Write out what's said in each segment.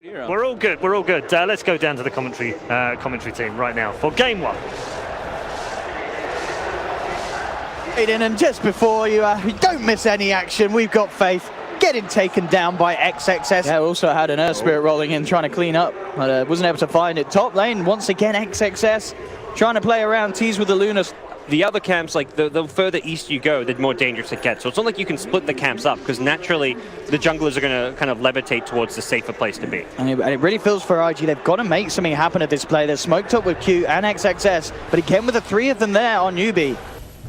We're all good. We're all good. Let's go down to the commentary team right now for game one. And just before you don't miss any action, we've got Faith getting taken down by XXS. Yeah, also had an Earth Spirit rolling in trying to clean up, but wasn't able to find it. Top lane, once again, XXS trying to play around, tease with the Lunas. The other camps, like the further east you go, the more dangerous it gets. So it's not like you can split the camps up, because naturally the junglers are going to kind of levitate towards the safer place to be. And it really feels for IG. They've got to make something happen at this play. They're smoked up with Q and XXS, but again with the three of them there on Newbee,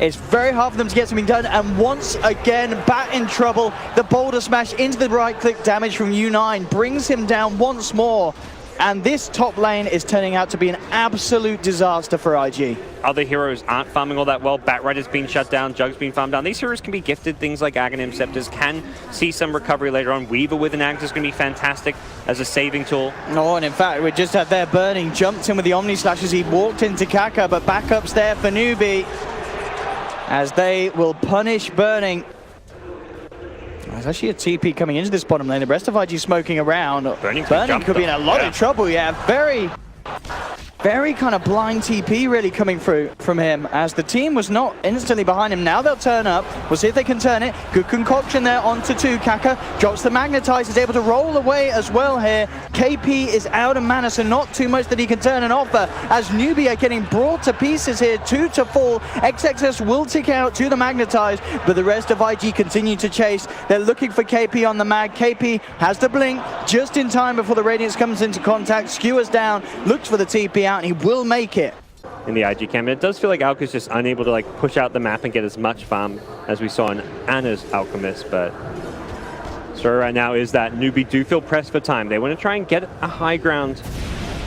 it's very hard for them to get something done. And once again, Bat in trouble. The boulder smash into the right-click damage from U9 brings him down once more. And this top lane is turning out to be an absolute disaster for IG. Other heroes aren't farming all that well. Batrider's been shut down, Jug's been farmed down. These heroes can be gifted things like Aghanim Scepters, can see some recovery later on. Weaver with an Axe is going to be fantastic as a saving tool. Oh, and in fact, we just had there Burning, jumped in with the Omni Slash as he walked into Kaka, but backups there for Newbee as they will punish Burning. There's actually a TP coming into this bottom lane. The rest of IG smoking around. Burning could be in a lot of trouble. Yeah, very kind of blind TP really coming through from him as the team was not instantly behind him. Now they'll turn up. We'll see if they can turn it. Good concoction there onto 2. Kaka drops the Magnetize, is able to roll away as well here. KP is out of mana, so not too much that he can turn and offer as Newbee are getting brought to pieces here. 2 to fall. XXS will tick out to the Magnetize, but the rest of IG continue to chase. They're looking for KP on the mag. KP has the blink just in time before the Radiance comes into contact. Skewers down, looks for the TP out, and he will make it. In the IG camp, it does feel like Alka's just unable to like push out the map and get as much farm as we saw in Anna's Alchemist, but story right now is that Newbee do feel pressed for time. They want to try and get a high ground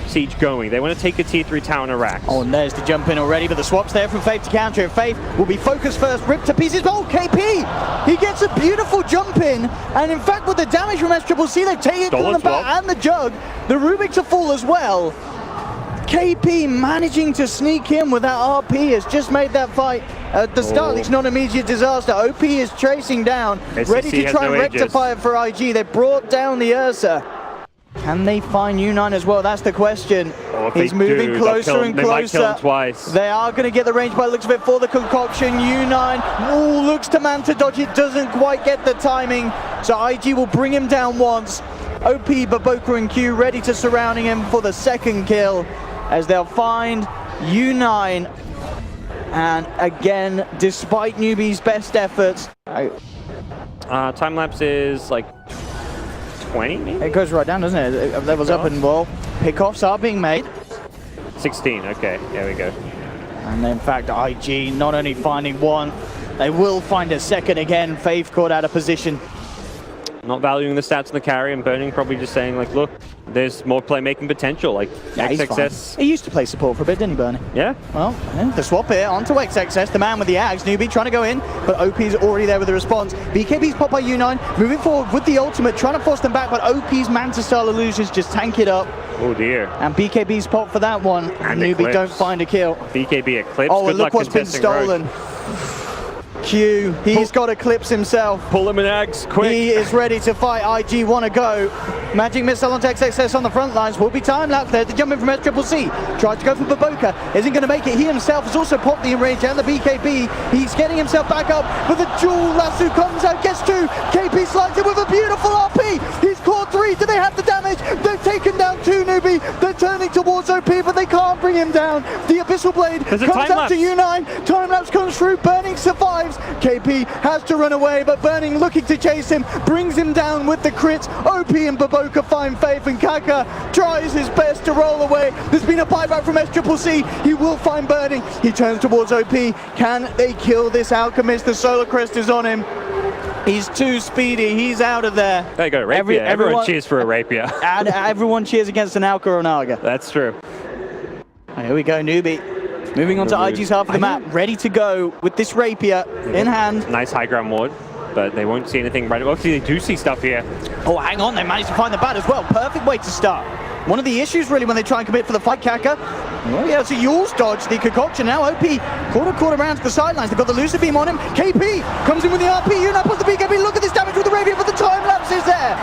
siege going. They want to take a tier 3 tower in Iraq. Oh, and there's the jump in already, but the swap's there from Faith to counter it. Faith will be focused first, ripped to pieces. Oh, KP! He gets a beautiful jump in, and in fact with the damage from SCCC, they've taken the bat and the Jug. The Rubik to fall as well. KP managing to sneak in with that RP has just made that fight at the start. It's not an immediate disaster. OP is chasing down, ready to try and rectify it for IG. They brought down the Ursa. Can they find U9 as well? That's the question. He's moving closer and closer. They might kill him twice. They are going to get the range by the looks of it for the concoction. U9 looks to man to dodge it, doesn't quite get the timing. So IG will bring him down once. OP, Baboka and Q ready to surrounding him for the second kill, as they'll find U9. And again, despite Newbee's best efforts, time lapse is like 20 maybe? It goes right down, doesn't it? It levels up, and well, pickoffs are being made. 16, okay, there we go. And in fact, IG not only finding one, they will find a second again. Faith caught out of position. Not valuing the stats of the carry, and Burning probably just saying like, look, there's more playmaking potential. Like XXS. He used to play support for a bit, didn't he, Burning? Yeah. Well, the swap here onto XXS, the man with the Axe. Newbee trying to go in, but OP's already there with the response. BKB's popped by U9, moving forward with the ultimate, trying to force them back, but OP's Manta style illusions just tank it up. Oh dear. And BKB's popped for that one. And Newbee don't find a kill. BKB eclipse. Oh, and look what's been stolen. Q, he's got Eclipse himself. Pull him an Axe, quick. He is ready to fight. IG want to go. Magic Missile onto XXS on the front lines. Will be time lapse there to jump in from SCCC. Tries to go for Baboka. Isn't going to make it. He himself has also popped the enrage and the BKB. He's getting himself back up, but the dual lasso comes out, gets 2. KP slides it with a beautiful RP. He's caught 3. Do they have the damage? They've taken down 2 Newbee. They're turning towards OP, but they can't bring him down. The Abyssal Blade comes out to U9. Time lapse comes through. Burning survives. KP has to run away, but Burning looking to chase him, brings him down with the crits. OP and Baboka find Faith, and Kaka tries his best to roll away. There's been a buyback from SCCC. He will find Burning. He turns towards OP. Can they kill this Alchemist? The Solar Crest is on him. He's too speedy. He's out of there. There you go, Rapier. Everyone cheers for a Rapier. And everyone cheers against an Alka or an Naga. That's true. Here we go, Newbee. Moving on to IG's half of the map, ready to go with this Rapier in hand. Nice high ground ward, but they won't see anything right. Obviously, they do see stuff here. Oh, hang on, they managed to find the bat as well. Perfect way to start. One of the issues really when they try and commit for the fight, Kaka Oh yeah, it's a Yule's dodge, the concoction. Now OP quarter around to the sidelines. They've got the Lucid Beam on him. KP comes in with the RP. Unite puts the BKB. Look at this damage with the Rapier, but the time lapse is there.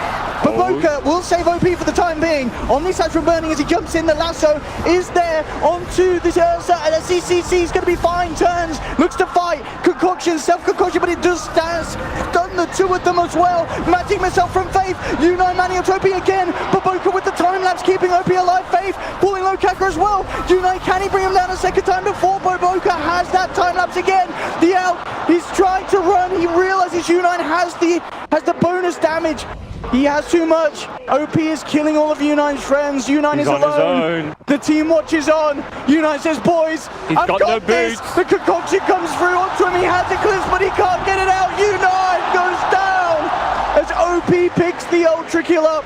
But Boca will save OP for the time being. Omnislash from Burning as he jumps in. The lasso is there onto the CCC. Is going to be fine. Turns, looks to fight. Concoction, self-concoction, but it does stun the two of them as well. Magic Missile from Faith. Unite manning up to OP again, but Boca with the time lapse keeping OP alive. Faith pulling low Kaka as well. Unite, can he bring him down a second time before Boca has that time lapse again? The out, he's trying to run. He realizes Unite has the bonus damage. He has too much. OP is killing all of Unite's friends. Unite is alone. The team watches on. Unite says, boys, I've got this. The concoction comes through onto him. He has Eclipse, but he can't get it out. Unite goes down as OP picks the Ultra Kill up.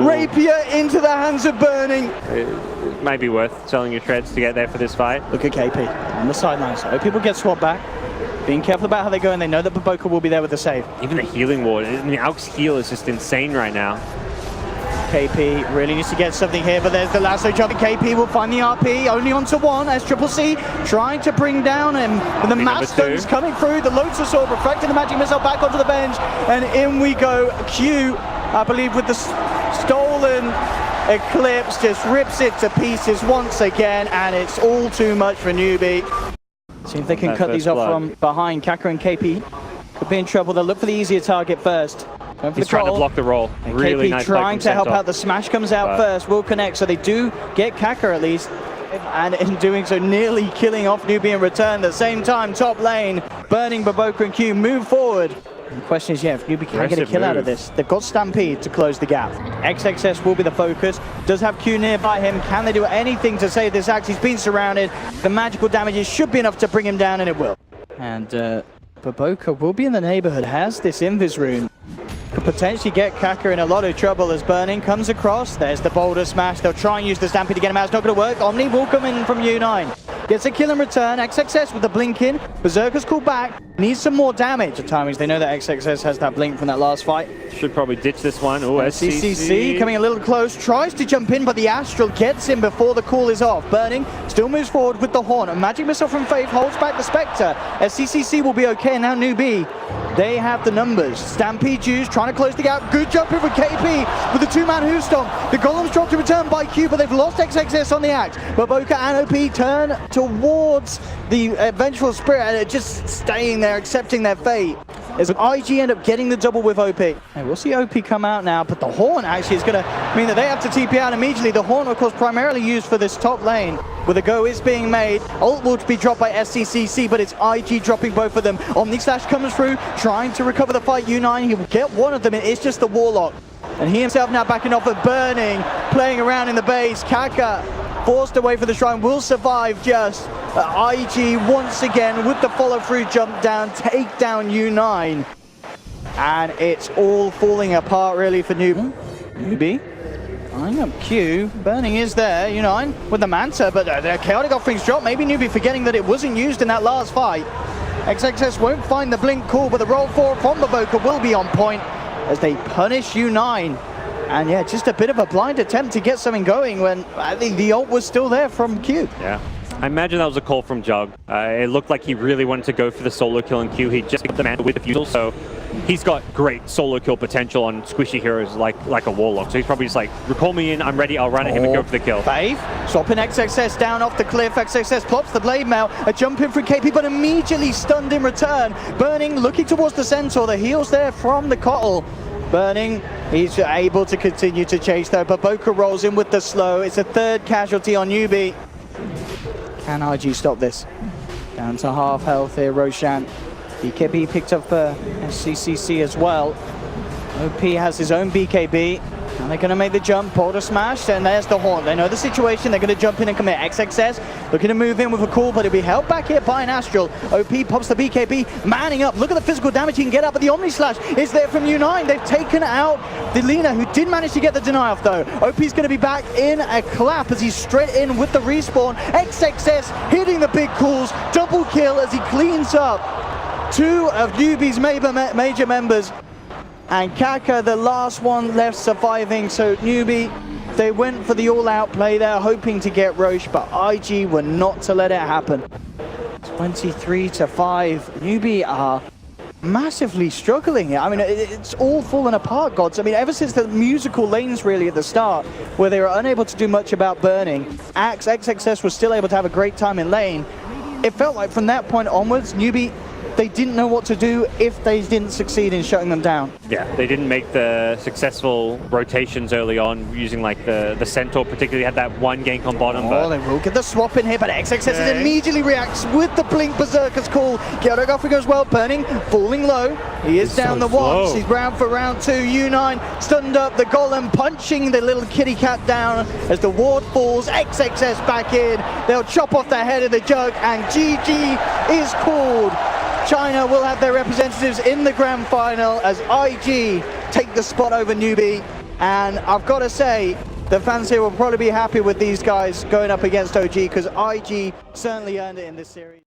Rapier into the hands of Burning. It might be worth selling your treads to get there for this fight. Look at KP on the sidelines. OP will get swapped back. Being careful about how they go, and they know that Baboka will be there with the save. Even the healing ward. I mean, Alk's heal is just insane right now. KP really needs to get something here, but there's the lasso jump. KP will find the RP, only onto one, as Triple C trying to bring down him. With the Masters coming through, the Lotus Sword reflecting the Magic Missile back onto the bench, and in we go. Q, I believe, with the stolen Eclipse, just rips it to pieces once again, and it's all too much for Newbee. See if they can cut these off from behind. Kaka and KP could be in trouble. They'll look for the easier target first. He's trying to block the roll. And really KP nice trying to help out. The smash comes out first. Will connect, so they do get Kaka at least. And in doing so, nearly killing off Newbee in return. At the same time, top lane, Burning, Baboka and Q move forward. And the question is, if Newbee can get a kill out of this, they've got Stampede to close the gap. XXS will be the focus. Does have Q nearby him. Can they do anything to save this axe? He's been surrounded. The magical damages should be enough to bring him down, and it will. And Baboka will be in the neighborhood, has this Invis rune. Could potentially get Kaka in a lot of trouble as Burning comes across. There's the boulder smash. They'll try and use the Stampede to get him out. It's not going to work. Omni will come in from U9. Gets a kill in return. XXS with the blink in. Berserker's called back. Needs some more damage. At timings, they know that XXS has that blink from that last fight. Should probably ditch this one. Oh, SCCC coming a little close. Tries to jump in, but the Astral gets him before the call is off. Burning still moves forward with the Horn. A Magic Missile from Faith holds back the Spectre. SCCC will be okay. Now Newbee, they have the numbers. Stampede Jews trying to close the gap. Good jump in with KP with the two-man Who Stomp. The Golems dropped to return by Q, but they've lost XXS on the axe. But Boca and OP turn towards the Vengeful Spirit, and just staying there, accepting their fate. As IG end up getting the double with OP. And we'll see OP come out now, but the Horn actually is going to mean that they have to TP out immediately. The Horn, of course, primarily used for this top lane, where the go is being made. Ult will be dropped by SCCC, but it's IG dropping both of them. Omnislash comes through, trying to recover the fight. U9, he will get one of them. It's just the Warlock. And he himself now backing off at Burning, playing around in the base. Kaka forced away for the shrine, will survive just. IG once again with the follow-through jump down, take down U9. And it's all falling apart really for Newbee. Eyeing up Q, Burning is there, U9 with the Manta, but the chaotic offerings drop. Maybe Newbee forgetting that it wasn't used in that last fight. XXS won't find the blink call, but the roll forward from Baboka will be on point as they punish U9. And yeah, just a bit of a blind attempt to get something going when I think the ult was still there from Q. Yeah. I imagine that was a call from Jug. It looked like he really wanted to go for the solo kill in Q. He just got the Manta with the Fusel, so he's got great solo kill potential on squishy heroes like a Warlock. So he's probably just like, recall me in, I'm ready, I'll run at him and go for the kill. Faith, swapping XXS down off the cliff. XXS plops the blade mail, a jump in from KP, but immediately stunned in return. Burning, looking towards the Centaur, the heals there from the Kotl. Burning, he's able to continue to chase though, but Baboka rolls in with the slow. It's a third casualty on Newbee. Can IG stop this? Down to half health here, Roshan. BKB picked up for SCCC as well. OP has his own BKB. Now they're going to make the jump, boulder smash, and there's the Horn. They know the situation, they're going to jump in and commit. XXS looking to move in with a call, but he'll be held back here by an Astral. OP pops the BKB, manning up. Look at the physical damage he can get out, but the Omni Slash is there from U9. They've taken out the Lina, who did manage to get the deny off though. OP's going to be back in a clap as he's straight in with the respawn. XXS hitting the big calls, double kill as he cleans up two of Newbee's major members. And Kaka, the last one left surviving, so Newbee They went for the all-out play there, hoping to get Roche, but IG were not to let it happen. 23-5. Newbee are massively struggling here. I mean, it's all fallen apart, gods. I mean, ever since the musical lanes really at the start, where they were unable to do much about burning, Axe, XXS was still able to have a great time in lane. It felt like from that point onwards, Newbee, they didn't know what to do if they didn't succeed in shutting them down. Yeah, they didn't make the successful rotations early on using like the Centaur particularly had that one gank on bottom. Oh, they will get the swap in here, but XXS immediately reacts with the Blink Berserker's call. Gyarados goes well, burning, falling low. He is down so the ones. slow. He's round for round 2. U9 stunned up the Golem, punching the little kitty cat down as the ward falls. XXS back in. They'll chop off the head of the Jug, and GG is called. China will have their representatives in the grand final as IG take the spot over Newbee. And I've got to say, the fans here will probably be happy with these guys going up against OG because IG certainly earned it in this series.